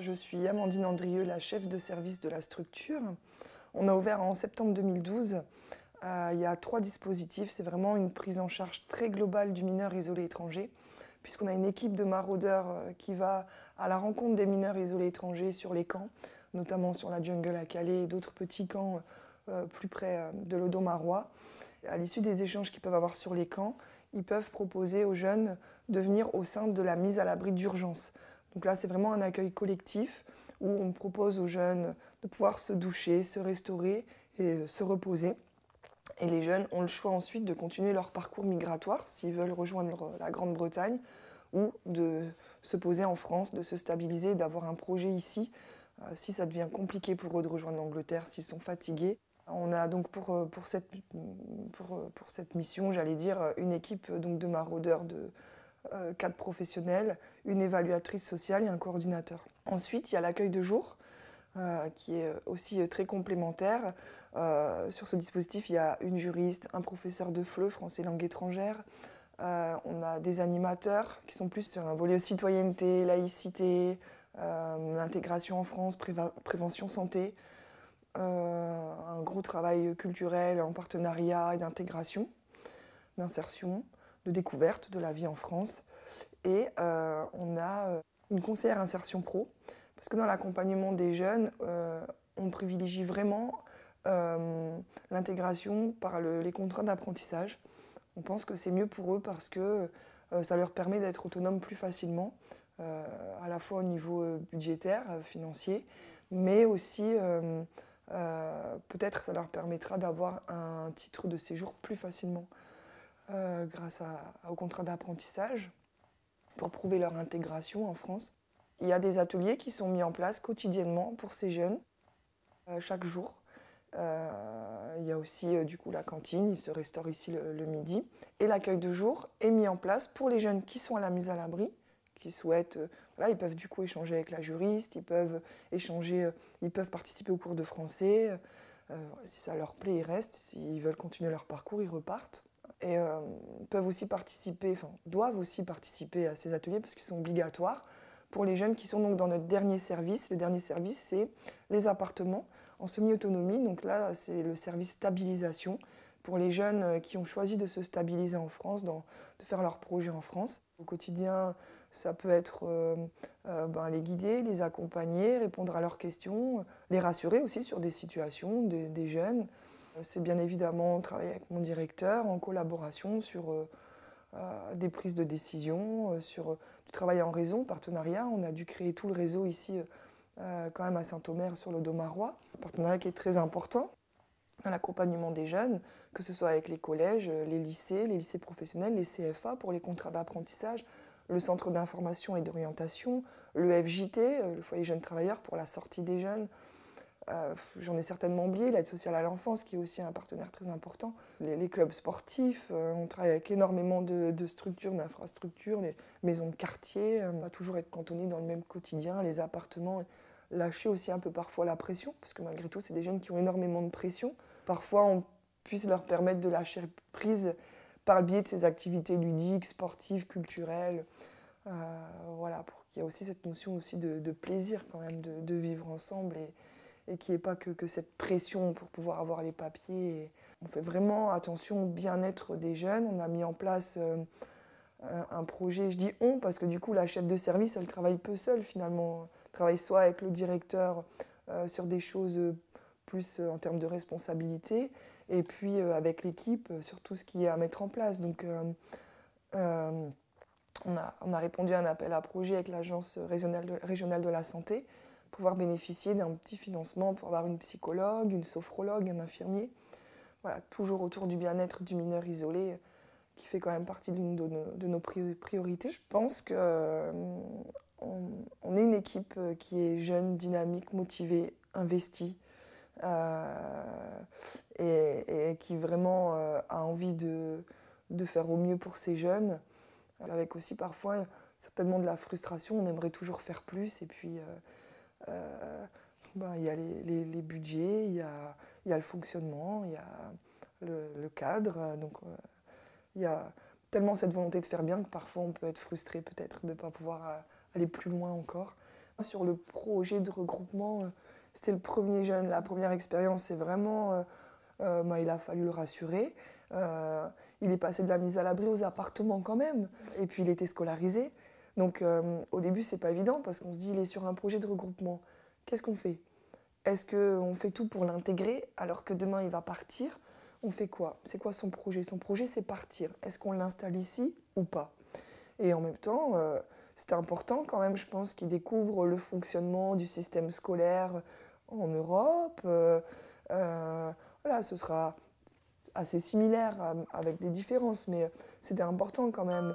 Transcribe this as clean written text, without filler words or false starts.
Je suis Amandine Andrieux, la chef de service de la structure. On a ouvert en septembre 2012. Il y a 3 dispositifs. C'est vraiment une prise en charge très globale du mineur isolé étranger, puisqu'on a une équipe de maraudeurs qui va à la rencontre des mineurs isolés étrangers sur les camps, notamment sur la jungle à Calais et d'autres petits camps plus près de l'Odomarois. À l'issue des échanges qu'ils peuvent avoir sur les camps, ils peuvent proposer aux jeunes de venir au sein de la mise à l'abri d'urgence. Donc là, c'est vraiment un accueil collectif où on propose aux jeunes de pouvoir se doucher, se restaurer et se reposer. Et les jeunes ont le choix ensuite de continuer leur parcours migratoire s'ils veulent rejoindre la Grande-Bretagne ou de se poser en France, de se stabiliser, d'avoir un projet ici si ça devient compliqué pour eux de rejoindre l'Angleterre, s'ils sont fatigués. On a donc pour cette mission, j'allais dire, une équipe donc, de maraudeurs de 4 professionnels, une évaluatrice sociale et un coordinateur. Ensuite, il y a l'accueil de jour, qui est aussi très complémentaire. Sur ce dispositif, il y a une juriste, un professeur de FLE, français langue étrangère. On a des animateurs qui sont plus sur un volet citoyenneté, laïcité, intégration en France, prévention santé. Un gros travail culturel en partenariat et d'intégration, d'insertion, de découverte de la vie en France. Et on a une conseillère insertion pro, parce que dans l'accompagnement des jeunes, on privilégie vraiment l'intégration par les contrats d'apprentissage. On pense que c'est mieux pour eux parce que ça leur permet d'être autonomes plus facilement, à la fois au niveau budgétaire, financier, mais aussi peut-être ça leur permettra d'avoir un titre de séjour plus facilement grâce au contrat d'apprentissage pour prouver leur intégration en France. Il y a des ateliers qui sont mis en place quotidiennement pour ces jeunes, chaque jour. Il y a aussi du coup la cantine, ils se restaurent ici le midi. Et l'accueil de jour est mis en place pour les jeunes qui sont à la mise à l'abri, qui souhaitent, voilà, ils peuvent du coup échanger avec la juriste, ils peuvent participer au cours de français. Si ça leur plaît, ils restent. S'ils veulent continuer leur parcours, ils repartent. Et peuvent aussi participer, enfin doivent aussi participer à ces ateliers parce qu'ils sont obligatoires pour les jeunes qui sont donc dans notre dernier service. Le dernier service, c'est les appartements en semi-autonomie. Donc là, c'est le service stabilisation pour les jeunes qui ont choisi de se stabiliser en France, de faire leur projet en France. Au quotidien, ça peut être les guider, les accompagner, répondre à leurs questions, les rassurer aussi sur des situations des jeunes. C'est bien évidemment travailler avec mon directeur en collaboration sur des prises de décision, sur du travail en réseau, partenariat. On a dû créer tout le réseau ici, quand même à Saint-Omer sur l'Odomarois. Un partenariat qui est très important dans l'accompagnement des jeunes, que ce soit avec les collèges, les lycées professionnels, les CFA pour les contrats d'apprentissage, le centre d'information et d'orientation, le FJT, le foyer jeunes travailleurs pour la sortie des jeunes. J'en ai certainement oublié, l'aide sociale à l'enfance qui est aussi un partenaire très important. Les clubs sportifs, on travaille avec énormément de structures, d'infrastructures, les maisons de quartier. On va toujours être cantonné dans le même quotidien, les appartements. Lâcher aussi un peu parfois la pression, parce que malgré tout, c'est des jeunes qui ont énormément de pression. Parfois, on puisse leur permettre de lâcher prise par le biais de ces activités ludiques, sportives, culturelles. Voilà, pour qu'il y ait aussi cette notion aussi de plaisir quand même, de vivre ensemble et qu'il n'y ait pas que cette pression pour pouvoir avoir les papiers. Et on fait vraiment attention au bien-être des jeunes. On a mis en place un projet, je dis on, parce que du coup la chef de service, elle travaille peu seule finalement. Elle travaille soit avec le directeur sur des choses plus en termes de responsabilité, et puis avec l'équipe sur tout ce qui est à mettre en place. Donc on a répondu à un appel à projet avec l'agence régionale de la santé, pouvoir bénéficier d'un petit financement pour avoir une psychologue, une sophrologue, un infirmier. Voilà, toujours autour du bien-être du mineur isolé, qui fait quand même partie d'une de nos priorités. Je pense qu'on est une équipe qui est jeune, dynamique, motivée, investie, et qui vraiment a envie de faire au mieux pour ces jeunes, avec aussi parfois certainement de la frustration. On aimerait toujours faire plus, et puis il y a les budgets, il y a le fonctionnement, il y a le cadre. Donc il y a tellement cette volonté de faire bien que parfois on peut être frustré peut-être de ne pas pouvoir aller plus loin encore. Sur le projet de regroupement, c'était le premier jeune, la première expérience, c'est vraiment... il a fallu le rassurer. Il est passé de la mise à l'abri aux appartements quand même. Et puis il était scolarisé. Donc au début, c'est pas évident parce qu'on se dit il est sur un projet de regroupement. Qu'est-ce qu'on fait? Est-ce qu'on fait tout pour l'intégrer alors que demain il va partir? On fait quoi? C'est quoi son projet? Son projet, c'est partir. Est-ce qu'on l'installe ici ou pas? Et en même temps, c'était important quand même, je pense, qu'il découvre le fonctionnement du système scolaire en Europe. Voilà, ce sera assez similaire avec des différences, mais c'était important quand même.